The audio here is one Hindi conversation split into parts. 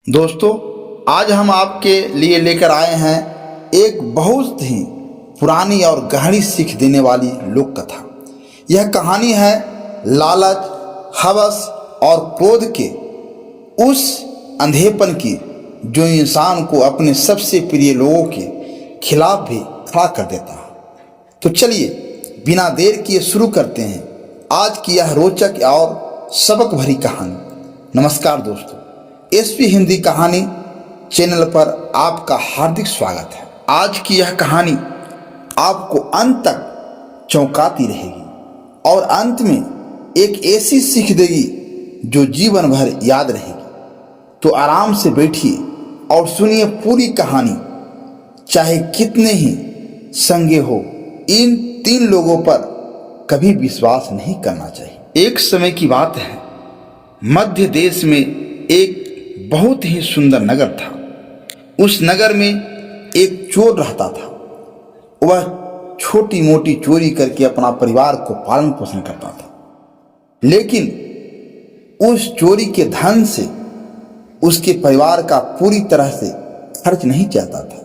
दोस्तों, आज हम आपके लिए लेकर आए हैं एक बहुत ही पुरानी और गहरी सीख देने वाली लोक कथा। यह कहानी है लालच, हवस और क्रोध के उस अंधेपन की जो इंसान को अपने सबसे प्रिय लोगों के खिलाफ भी खड़ा कर देता है। तो चलिए बिना देर किए शुरू करते हैं आज की यह रोचक और सबक भरी कहानी। नमस्कार दोस्तों, एसपी हिंदी कहानी चैनल पर आपका हार्दिक स्वागत है। आज की यह कहानी आपको अंत तक चौंकाती रहेगी और अंत में एक ऐसी सीख देगी जो जीवन भर याद रहेगी। तो आराम से बैठिए और सुनिए पूरी कहानी। चाहे कितने ही संगे हो, इन 3 लोगों पर कभी विश्वास नहीं करना चाहिए। एक समय की बात है, मध्य देश में एक बहुत ही सुंदर नगर था। उस नगर में एक चोर रहता था। वह छोटी मोटी चोरी करके अपना परिवार को पालन पोषण करता था, लेकिन उस चोरी के धन से उसके परिवार का पूरी तरह से खर्च नहीं चलता था।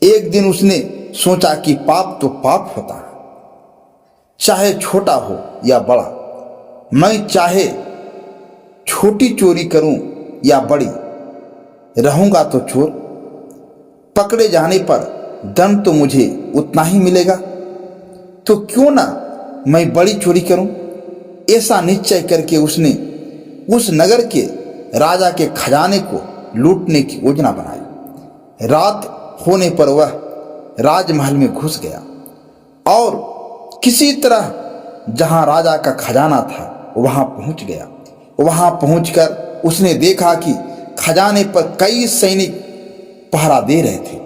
एक दिन उसने सोचा कि पाप तो पाप होता है, चाहे छोटा हो या बड़ा। मैं चाहे छोटी चोरी करूं या बड़ी, रहूंगा तो चोर। पकड़े जाने पर दंड तो मुझे उतना ही मिलेगा, तो क्यों ना मैं बड़ी चोरी करूं। ऐसा निश्चय करके उसने उस नगर के राजा के खजाने को लूटने की योजना बनाई। रात होने पर वह राजमहल में घुस गया और किसी तरह जहां राजा का खजाना था वहां पहुंच गया। वहां पहुंचकर उसने देखा कि खजाने पर कई सैनिक पहरा दे रहे थे।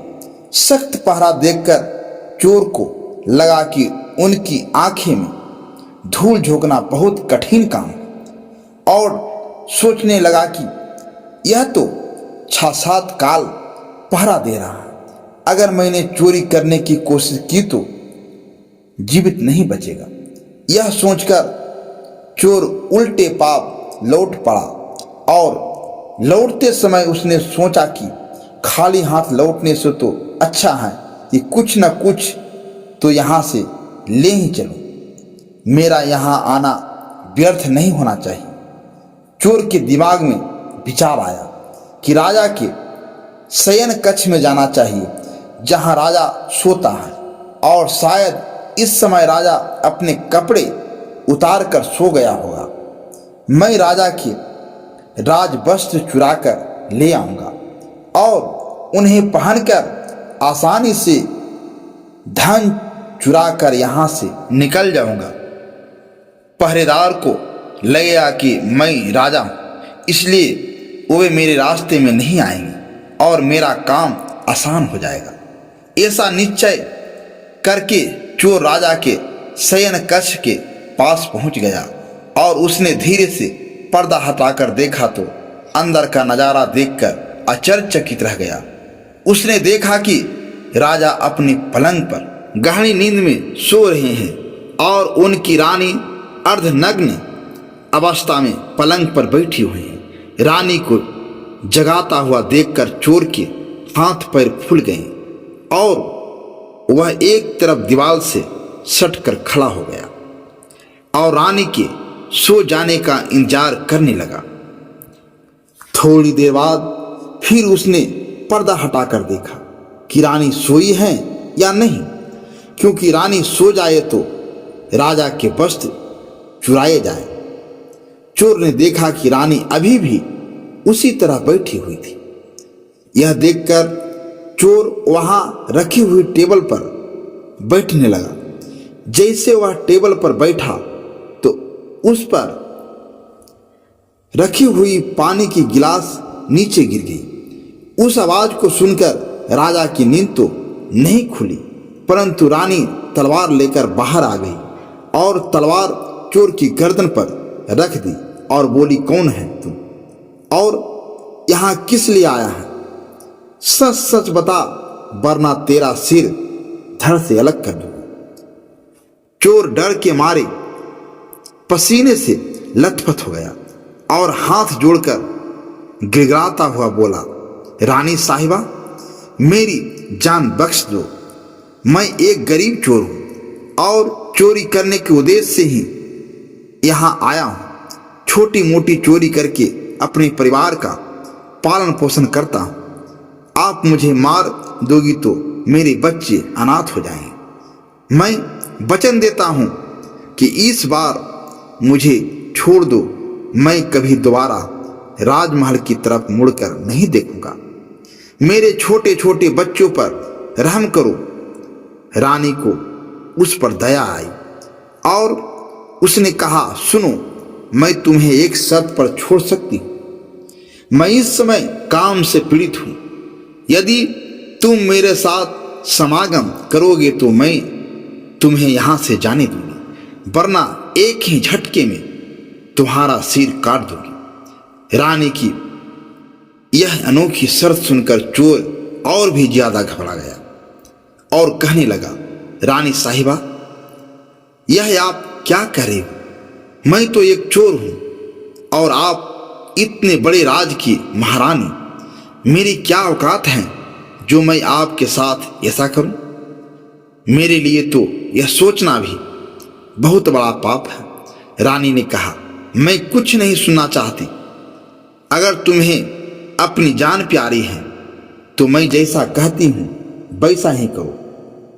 सख्त पहरा देखकर चोर को लगा कि उनकी आंखें में धूल झोंकना बहुत कठिन काम है और सोचने लगा कि यह तो 6-7 काल पहरा दे रहा है। अगर मैंने चोरी करने की कोशिश की तो जीवित नहीं बचेगा। यह सोचकर चोर उल्टे पांव लौट पड़ा और लौटते समय उसने सोचा कि खाली हाथ लौटने से तो अच्छा है कि कुछ न कुछ तो यहाँ से ले ही चलूं। मेरा यहाँ आना व्यर्थ नहीं होना चाहिए। चोर के दिमाग में विचार आया कि राजा के शयन कक्ष में जाना चाहिए जहाँ राजा सोता है, और शायद इस समय राजा अपने कपड़े उतार कर सो गया होगा। मैं राजा के राज वस्त्र चुरा कर ले आऊंगा और उन्हें पहनकर आसानी से धन चुरा कर यहां से निकल जाऊंगा। पहरेदार को लगेगा कि मैं राजा हूं, इसलिए वे मेरे रास्ते में नहीं आएंगे और मेरा काम आसान हो जाएगा। ऐसा निश्चय करके चोर राजा के शयन कक्ष के पास पहुंच गया और उसने धीरे से पर्दा हटाकर देखा तो अंदर का नजारा देखकर आश्चर्यचकित रह गया। उसने देखा कि राजा अपने पलंग पर गहरी नींद में सो रहे हैं और उनकी रानी अर्धनग्न अवस्था में पलंग पर बैठी हुई है। रानी को जगाता हुआ देखकर चोर के हाथ पैर फूल गए और वह एक तरफ दीवार से सटकर खड़ा हो गया और रानी के सो जाने का इंतजार करने लगा। थोड़ी देर बाद फिर उसने पर्दा हटाकर देखा कि रानी सोई है या नहीं, क्योंकि रानी सो जाए तो राजा के वस्त्र चुराए जाए। चोर ने देखा कि रानी अभी भी उसी तरह बैठी हुई थी। यह देखकर चोर वहां रखी हुई टेबल पर बैठने लगा। जैसे वह टेबल पर बैठा तो उस पर रखी हुई पानी की गिलास नीचे गिर गई। उस आवाज को सुनकर राजा की नींद तो नहीं खुली, परंतु रानी तलवार लेकर बाहर आ गई और तलवार चोर की गर्दन पर रख दी और बोली, कौन है तुम और यहां किस लिए आया है? सच सच बता, वरना तेरा सिर धड़ से अलग कर दूंगा। चोर डर के मारे पसीने से लथपथ हो गया और हाथ जोड़कर गिड़गिड़ाता हुआ बोला, रानी साहिबा, मेरी जान बख्श दो। मैं एक गरीब चोर हूं और चोरी करने के उद्देश्य से ही यहां आया हूं। छोटी मोटी चोरी करके अपने परिवार का पालन पोषण करता हूं। आप मुझे मार दोगी तो मेरे बच्चे अनाथ हो जाएंगे। मैं वचन देता हूं कि इस बार मुझे छोड़ दो। मैं कभी दोबारा राजमहल की तरफ मुड़कर नहीं देखूंगा। मेरे छोटे छोटे बच्चों पर रहम करो। रानी को उस पर दया आई और उसने कहा, सुनो, मैं तुम्हें एक शर्त पर छोड़ सकती हूं। मैं इस समय काम से पीड़ित हूं। यदि तुम मेरे साथ समागम करोगे तो मैं तुम्हें यहां से जाने दूंगी, वरना एक ही झटके में तुम्हारा सिर काट दूंगी। रानी की यह अनोखी शर्त सुनकर चोर और भी ज्यादा घबरा गया और कहने लगा, रानी साहिबा, यह आप क्या कह रहे हो? मैं तो एक चोर हूं और आप इतने बड़े राज की महारानी। मेरी क्या औकात है जो मैं आपके साथ ऐसा करूं? मेरे लिए तो यह सोचना भी बहुत बड़ा पाप है। रानी ने कहा, मैं कुछ नहीं सुनना चाहती। अगर तुम्हें अपनी जान प्यारी है तो मैं जैसा कहती हूं वैसा ही करो,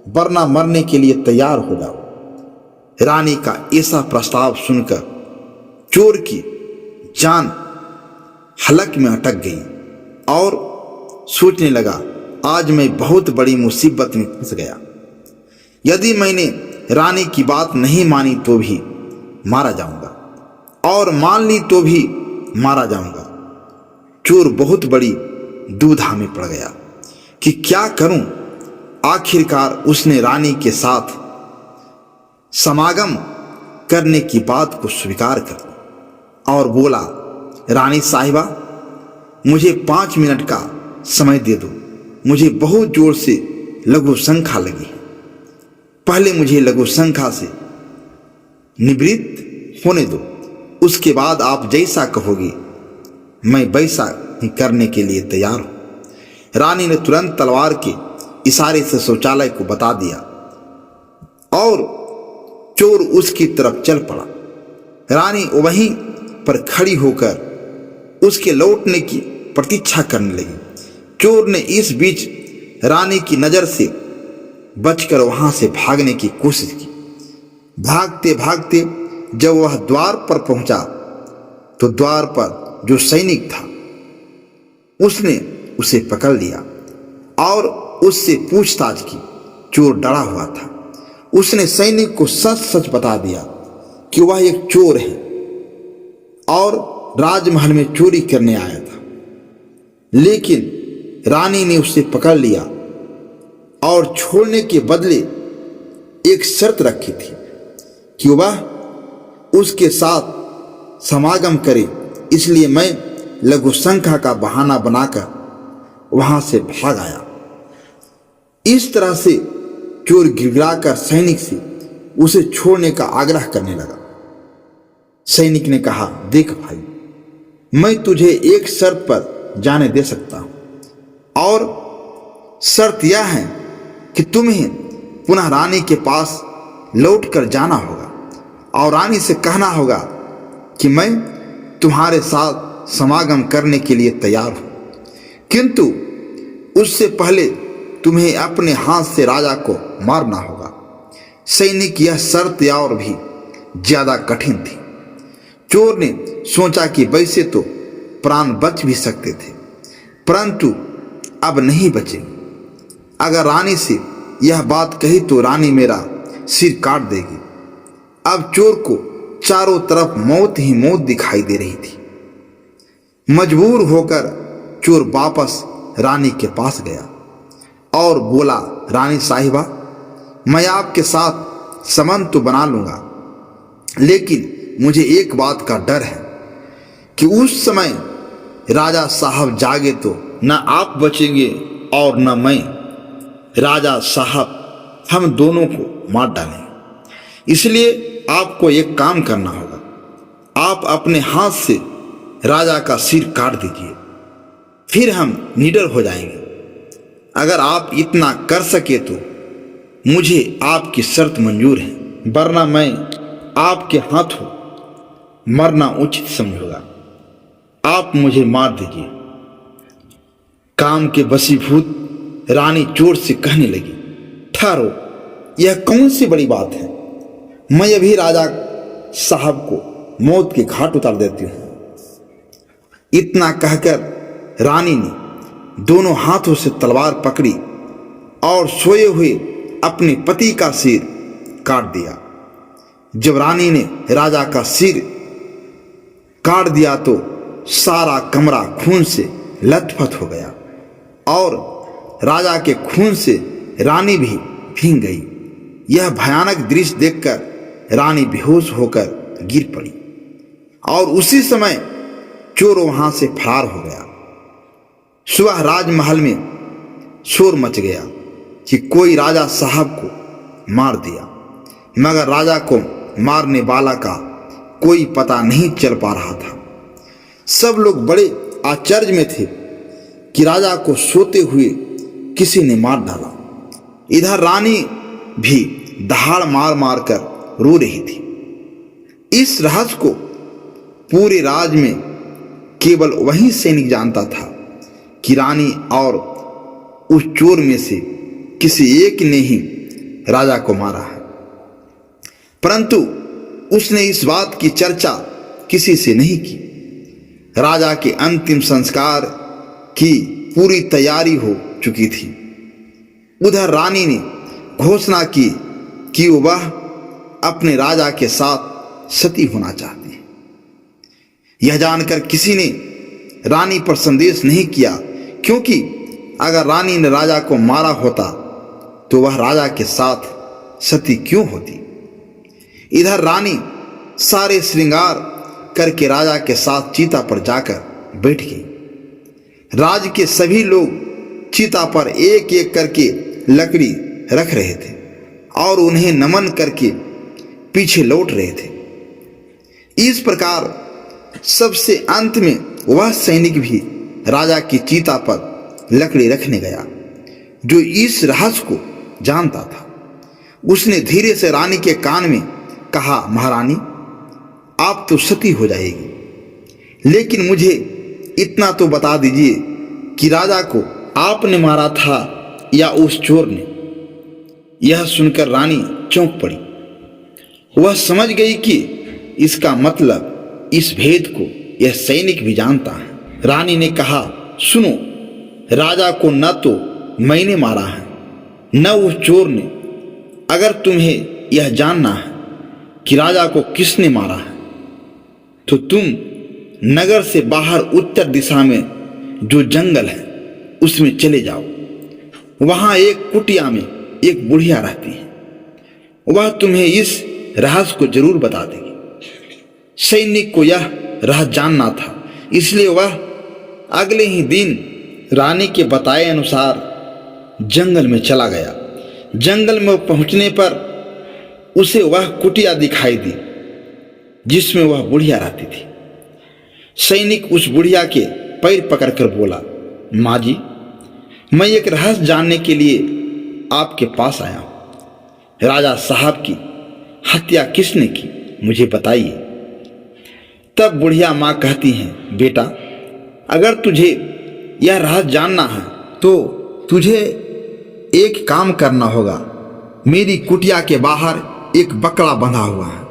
वरना मरने के लिए तैयार हो जाओ। रानी का ऐसा प्रस्ताव सुनकर चोर की जान हलक में अटक गई और सोचने लगा, आज मैं बहुत बड़ी मुसीबत में फंस गया। यदि मैंने रानी की बात नहीं मानी तो भी मारा जाऊंगा और मान ली तो भी मारा जाऊंगा। चोर बहुत बड़ी दुविधा में पड़ गया कि क्या करूं। आखिरकार उसने रानी के साथ समागम करने की बात को स्वीकार कर लिया और बोला, रानी साहिबा, मुझे 5 मिनट का समय दे दो। मुझे बहुत जोर से लघु शंका लगी है। पहले मुझे लघु शंका से निवृत्त होने दो, उसके बाद आप जैसा कहोगे मैं वैसा ही करने के लिए तैयार हूं। रानी ने तुरंत तलवार के इशारे से शौचालय को बता दिया और चोर उसकी तरफ चल पड़ा। रानी वहीं पर खड़ी होकर उसके लौटने की प्रतीक्षा करने लगी। चोर ने इस बीच रानी की नजर से बचकर वहां से भागने की कोशिश की। भागते भागते जब वह द्वार पर पहुंचा तो द्वार पर जो सैनिक था उसने उसे पकड़ लिया और उससे पूछताछ की। चोर डरा हुआ था। उसने सैनिक को सच सच बता दिया कि वह एक चोर है और राजमहल में चोरी करने आया था। लेकिन रानी ने उसे पकड़ लिया और छोड़ने के बदले एक शर्त रखी थी कि वह उसके साथ समागम करे। इसलिए मैं लघु शंका का बहाना बनाकर वहां से भाग आया। इस तरह से चोर गिड़गिड़ाकर सैनिक से उसे छोड़ने का आग्रह करने लगा। सैनिक ने कहा, देख भाई, मैं तुझे एक शर्त पर जाने दे सकता हूं और शर्त यह है कि तुम्हें पुनः रानी के पास लौटकर जाना होगा और रानी से कहना होगा कि मैं तुम्हारे साथ समागम करने के लिए तैयार हूं, किंतु उससे पहले तुम्हें अपने हाथ से राजा को मारना होगा। सैनिक यह शर्त और भी ज्यादा कठिन थी। चोर ने सोचा कि वैसे तो प्राण बच भी सकते थे, परंतु अब नहीं बचेंगे। अगर रानी से यह बात कही तो रानी मेरा सिर काट देगी। अब चोर को चारों तरफ मौत ही मौत दिखाई दे रही थी। मजबूर होकर चोर वापस रानी के पास गया और बोला, रानी साहिबा, मैं आपके साथ संबंध तो बना लूंगा, लेकिन मुझे एक बात का डर है कि उस समय राजा साहब जागे तो न आप बचेंगे और न मैं। राजा साहब हम दोनों को मार डालेंगे। इसलिए आपको एक काम करना होगा। आप अपने हाथ से राजा का सिर काट दीजिए फिर हम निडर हो जाएंगे। अगर आप इतना कर सके तो मुझे आपकी शर्त मंजूर है, वरना मैं आपके हाथों मरना उचित समझूंगा। आप मुझे मार दीजिए। काम के वशीभूत रानी जोर से कहने लगी, ठहरो, यह कौन सी बड़ी बात है। मैं अभी राजा साहब को मौत के घाट उतार देती हूँ। इतना कहकर रानी ने दोनों हाथों से तलवार पकड़ी और सोए हुए अपने पति का सिर काट दिया। जब रानी ने राजा का सिर काट दिया तो सारा कमरा खून से लथपथ हो गया और राजा के खून से रानी भी भीग गई। यह भयानक दृश्य देखकर रानी बेहोश होकर गिर पड़ी और उसी समय चोर वहां से फरार हो गया। सुबह राजमहल में शोर मच गया कि कोई राजा साहब को मार दिया, मगर राजा को मारने वाला का कोई पता नहीं चल पा रहा था। सब लोग बड़े आश्चर्य में थे कि राजा को सोते हुए किसी ने मार डाला। इधर रानी भी दहाड़ मार मार कर रो रही थी। इस रहस्य को पूरे राज में केवल वही सैनिक जानता था कि रानी और उस चोर में से किसी एक ने ही राजा को मारा है, परंतु उसने इस बात की चर्चा किसी से नहीं की। राजा के अंतिम संस्कार की पूरी तैयारी हो चुकी थी। उधर रानी ने घोषणा की कि वह अपने राजा के साथ सती होना चाहती है। यह जानकर किसी ने रानी पर संदेश नहीं किया, क्योंकि अगर रानी ने राजा को मारा होता तो वह राजा के साथ सती क्यों होती। इधर रानी सारे श्रृंगार करके राजा के साथ चीता पर जाकर बैठ गई। राज के सभी लोग चीता पर एक एक करके लकड़ी रख रहे थे और उन्हें नमन करके पीछे लौट रहे थे। इस प्रकार सबसे अंत में वह सैनिक भी राजा की चीता पर लकड़ी रखने गया जो इस रहस्य को जानता था। उसने धीरे से रानी के कान में कहा, महारानी, आप तो सती हो जाएगी, लेकिन मुझे इतना तो बता दीजिए कि राजा को आपने मारा था या उस चोर ने। यह सुनकर रानी चौंक पड़ी। वह समझ गई कि इसका मतलब इस भेद को यह सैनिक भी जानता है। रानी ने कहा, सुनो, राजा को न तो मैंने मारा है न उस चोर ने। अगर तुम्हें यह जानना है कि राजा को किसने मारा है तो तुम नगर से बाहर उत्तर दिशा में जो जंगल है उसमें चले जाओ। वहां एक कुटिया में एक बुढ़िया रहती है, वह तुम्हें इस रहस्य को जरूर बता देगी। सैनिक को यह रहस्य जानना था, इसलिए वह अगले ही दिन रानी के बताए अनुसार जंगल में चला गया। जंगल में पहुंचने पर उसे वह कुटिया दिखाई दी जिसमें वह बुढ़िया रहती थी। सैनिक उस बुढ़िया के पैर पकड़कर बोला, माँ जी, मैं एक रहस्य जानने के लिए आपके पास आया हूं। राजा साहब की हत्या किसने की, मुझे बताइए। तब बुढ़िया माँ कहती हैं, बेटा, अगर तुझे यह रहस्य जानना है तो तुझे एक काम करना होगा। मेरी कुटिया के बाहर एक बकरा बंधा हुआ है,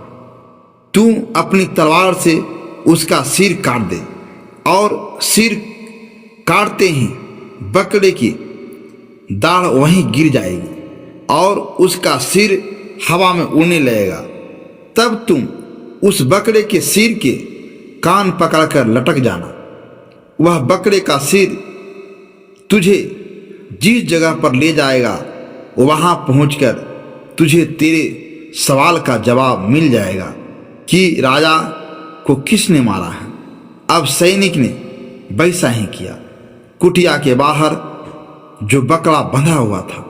तू अपनी तलवार से उसका सिर काट दे और सिर काटते ही बकरे की दाढ़ वहीं गिर जाएगी और उसका सिर हवा में उड़ने लगेगा। तब तुम उस बकरे के सिर के कान पकड़कर लटक जाना। वह बकरे का सिर तुझे जिस जगह पर ले जाएगा वहां पहुंचकर तुझे तेरे सवाल का जवाब मिल जाएगा कि राजा को किसने मारा है। अब सैनिक ने वैसा ही किया। कुटिया के बाहर जो बकरा बंधा हुआ था,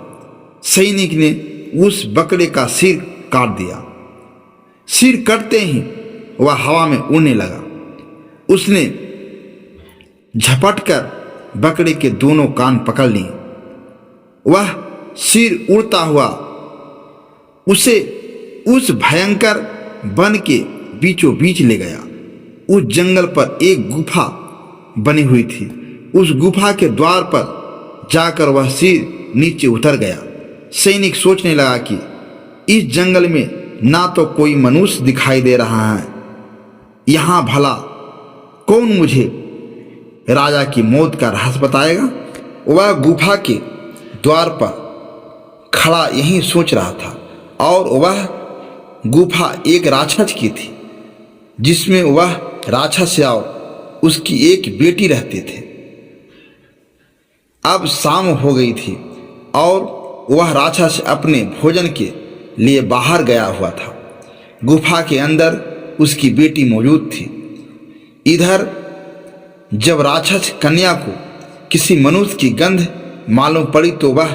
सैनिक ने उस बकरे का सिर काट दिया। सिर कटते ही वह हवा में उड़ने लगा। उसने झपटकर बकरे के दोनों कान पकड़ लिए। वह सिर उड़ता हुआ उसे उस भयंकर वन के बीचों बीच ले गया। उस जंगल पर एक गुफा बनी हुई थी। उस गुफा के द्वार पर जाकर वह सिर नीचे उतर गया। सैनिक सोचने लगा कि इस जंगल में ना तो कोई मनुष्य दिखाई दे रहा है, यहाँ भला कौन मुझे राजा की मौत का रहस्य बताएगा। वह गुफा के द्वार पर खड़ा यही सोच रहा था और वह गुफा एक राक्षस की थी, जिसमें वह राक्षस और उसकी एक बेटी रहते थे। अब शाम हो गई थी और वह राक्षस अपने भोजन के लिए बाहर गया हुआ था। गुफा के अंदर उसकी बेटी मौजूद थी। इधर जब राक्षस कन्या को किसी मनुष्य की गंध मालूम पड़ी तो वह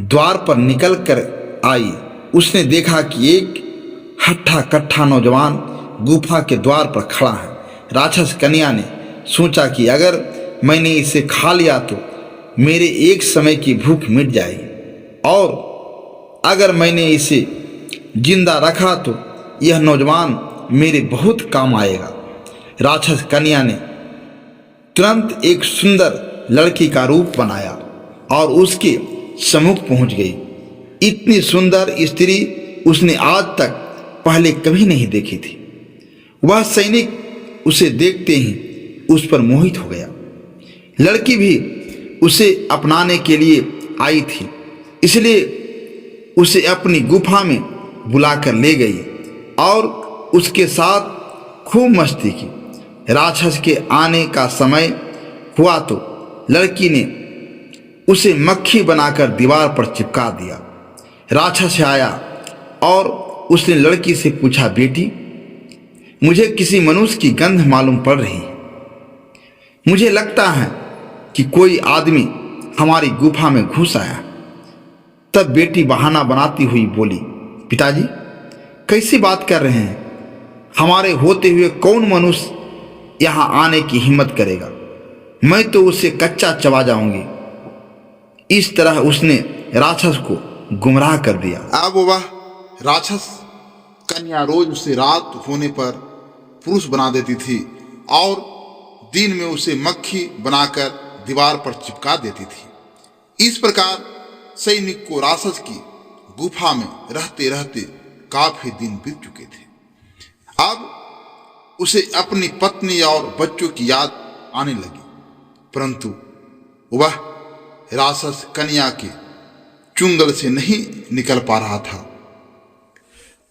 द्वार पर निकल कर आई। उसने देखा कि एक हट्ठा कट्ठा नौजवान गुफा के द्वार पर खड़ा है। राक्षस कन्या ने सोचा कि अगर मैंने इसे खा लिया तो मेरे एक समय की भूख मिट जाएगी और अगर मैंने इसे जिंदा रखा तो यह नौजवान मेरे बहुत काम आएगा। राक्षस कन्या ने तुरंत एक सुंदर लड़की का रूप बनाया और उसके सम्मुख पहुंच गई। इतनी सुंदर स्त्री उसने आज तक पहले कभी नहीं देखी थी। वह सैनिक उसे देखते ही उस पर मोहित हो गया। लड़की भी उसे अपनाने के लिए आई थी, इसलिए उसे अपनी गुफा में बुलाकर ले गई और उसके साथ खूब मस्ती की। राक्षस के आने का समय हुआ तो लड़की ने उसे मक्खी बनाकर दीवार पर चिपका दिया। राक्षस आया और उसने लड़की से पूछा, बेटी, मुझे किसी मनुष्य की गंध मालूम पड़ रही है। मुझे लगता है कि कोई आदमी हमारी गुफा में घुस आया। तब बेटी बहाना बनाती हुई बोली, पिताजी, कैसी बात कर रहे हैं? हमारे होते हुए कौन मनुष्य यहाँ आने की हिम्मत करेगा? मैं तो उसे कच्चा चबा जाऊंगी। इस तरह उसने राक्षस को गुमराह कर दिया। अब वह राक्षस कन्या रोज उसे रात होने पर पुरुष बना देती थी और दिन में उसे मक्खी बनाकर दीवार पर चिपका देती थी। इस प्रकार सैनिक को राक्षस की गुफा में रहते रहते काफी दिन बीत चुके थे। अब उसे अपनी पत्नी और बच्चों की याद आने लगी, परंतु वह राक्षस कन्या के चुंगल से नहीं निकल पा रहा था।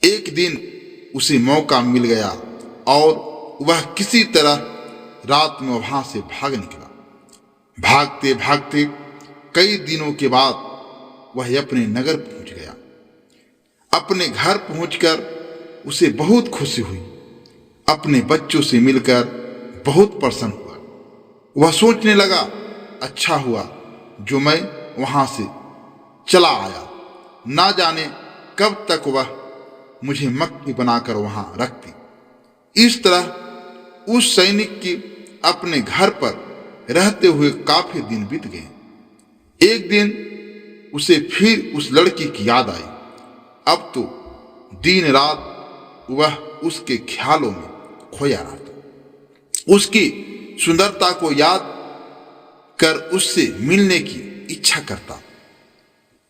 एक दिन उसे मौका मिल गया और वह किसी तरह रात में वहां से भाग निकला। भागते भागते कई दिनों के बाद वह अपने नगर पहुंच गया। अपने घर पहुंचकर उसे बहुत खुशी हुई। अपने बच्चों से मिलकर बहुत प्रसन्न हुआ। वह सोचने लगा, अच्छा हुआ जो मैं वहां से चला आया। ना जाने कब तक वह मुझे मक्खी बनाकर वहां रखती। इस तरह उस सैनिक की अपने घर पर रहते हुए काफी दिन बीत गए। एक दिन उसे फिर उस लड़की की याद आई। अब तो दिन रात वह उसके ख्यालों में खोया रहता। उसकी सुंदरता को याद कर उससे मिलने की इच्छा करता।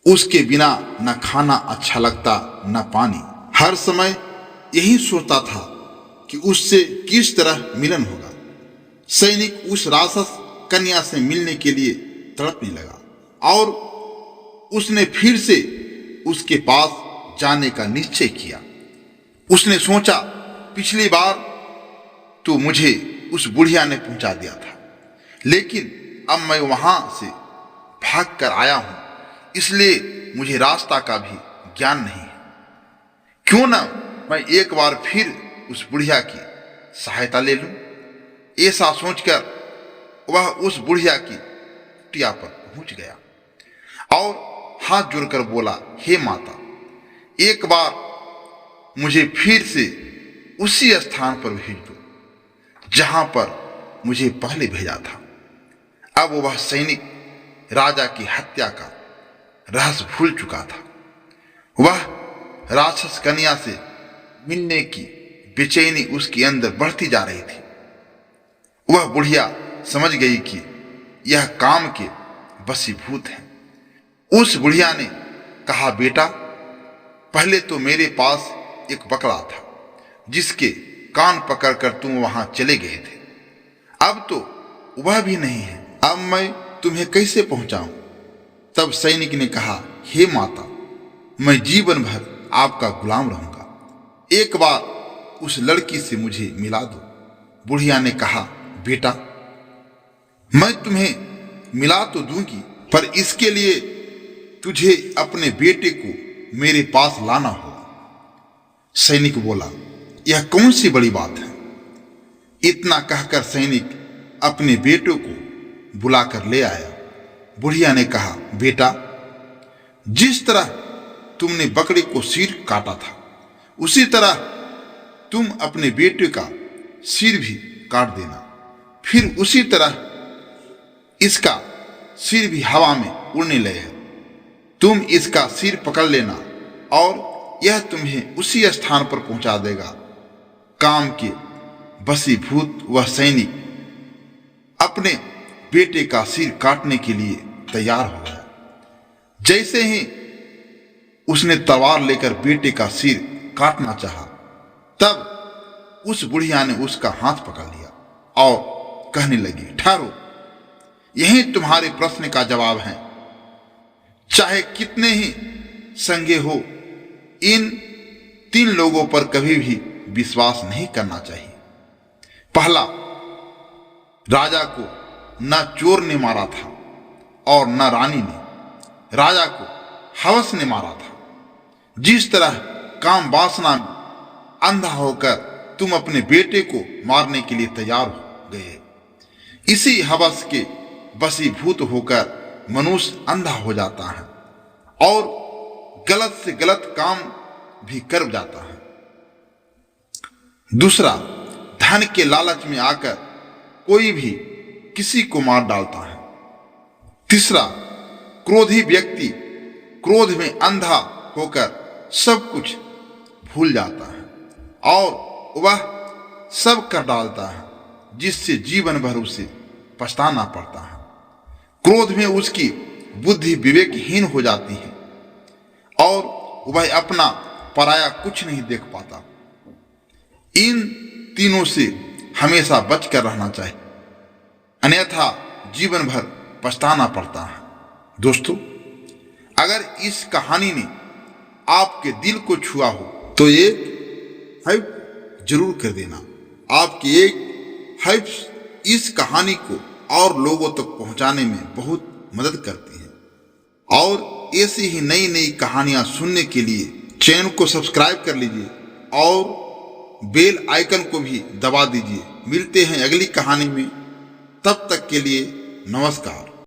उसके बिना न खाना अच्छा लगता न पानी। हर समय यही सोचता था कि उससे किस तरह मिलन होगा। सैनिक उस राक्षस कन्या से मिलने के लिए तड़पने लगा और उसने फिर से उसके पास जाने का निश्चय किया। उसने सोचा, पिछली बार तो मुझे उस बुढ़िया ने पहुंचा दिया था, लेकिन अब मैं वहां से भाग कर आया हूं, इसलिए मुझे रास्ता का भी ज्ञान नहीं है। क्यों ना मैं एक बार फिर उस बुढ़िया की सहायता ले लूं। ऐसा सोचकर वह उस बुढ़िया की कुटिया पर पहुंच गया और हाथ जोड़कर बोला, हे माता, एक बार मुझे फिर से उसी स्थान पर भेज दो जहां पर मुझे पहले भेजा था। अब वह सैनिक राजा की हत्या का रहस्य भूल चुका था। वह राक्षस कन्या से मिलने की बेचैनी उसके अंदर बढ़ती जा रही थी। वह बुढ़िया समझ गई कि यह काम के वशीभूत है। उस बुढ़िया ने कहा, बेटा, पहले तो मेरे पास एक बकरा था जिसके कान पकड़कर तुम वहां चले गए थे। अब तो वह भी नहीं है। अब मैं तुम्हें कैसे पहुंचाऊं? तब सैनिक ने कहा, हे माता, मैं जीवन भर आपका गुलाम रहूंगा। एक बार उस लड़की से मुझे मिला दो। बुढ़िया ने कहा, बेटा, मैं तुम्हें मिला तो दूंगी, पर इसके लिए तुझे अपने बेटे को मेरे पास लाना होगा। सैनिक बोला, यह कौन सी बड़ी बात है? इतना कहकर सैनिक अपने बेटे को बुलाकर ले आया। बुढ़िया ने कहा, बेटा, जिस तरह तुमने बकरे को सिर काटा था, उसी तरह तुम अपने बेटे का सिर भी काट देना। फिर उसी तरह इसका सिर भी हवा में उड़ने लगे। तुम इसका सिर पकड़ लेना और यह तुम्हें उसी स्थान पर पहुंचा देगा। काम के वशीभूत वह सैनिक अपने बेटे का सिर काटने के लिए तैयार हो गया। जैसे ही उसने तलवार लेकर बेटे का सिर काटना चाहा, तब उस बुढ़िया ने उसका हाथ पकड़ लिया और कहने लगी, ठहरो, यही तुम्हारे प्रश्न का जवाब है। चाहे कितने ही संगे हो, इन 3 लोगों पर कभी भी विश्वास नहीं करना चाहिए। पहला, राजा को न चोर ने मारा था और न रानी ने। राजा को हवस ने मारा था। जिस तरह काम वासना में अंधा होकर तुम अपने बेटे को मारने के लिए तैयार हो गए, इसी हवस के वशीभूत होकर मनुष्य अंधा हो जाता है और गलत से गलत काम भी कर जाता है। दूसरा, धन के लालच में आकर कोई भी किसी को मार डालता है। तीसरा, क्रोधी व्यक्ति क्रोध में अंधा होकर सब कुछ भूल जाता है और वह सब कर डालता है, जिससे जीवन भर उसे पछताना पड़ता है। क्रोध में उसकी बुद्धि विवेकहीन हो जाती है और वह अपना पराया कुछ नहीं देख पाता। इन तीनों से हमेशा बचकर रहना चाहिए, अन्यथा जीवन भर पछताना पड़ता है। दोस्तों, अगर इस कहानी ने आपके दिल को छुआ हो तो एक हाइप जरूर कर देना। आपकी एक हाइप इस कहानी को और लोगों तक पहुंचाने में बहुत मदद करती है। और ऐसी ही नई नई कहानियां सुनने के लिए चैनल को सब्सक्राइब कर लीजिए और बेल आइकन को भी दबा दीजिए। मिलते हैं अगली कहानी में, तब तक के लिए नमस्कार।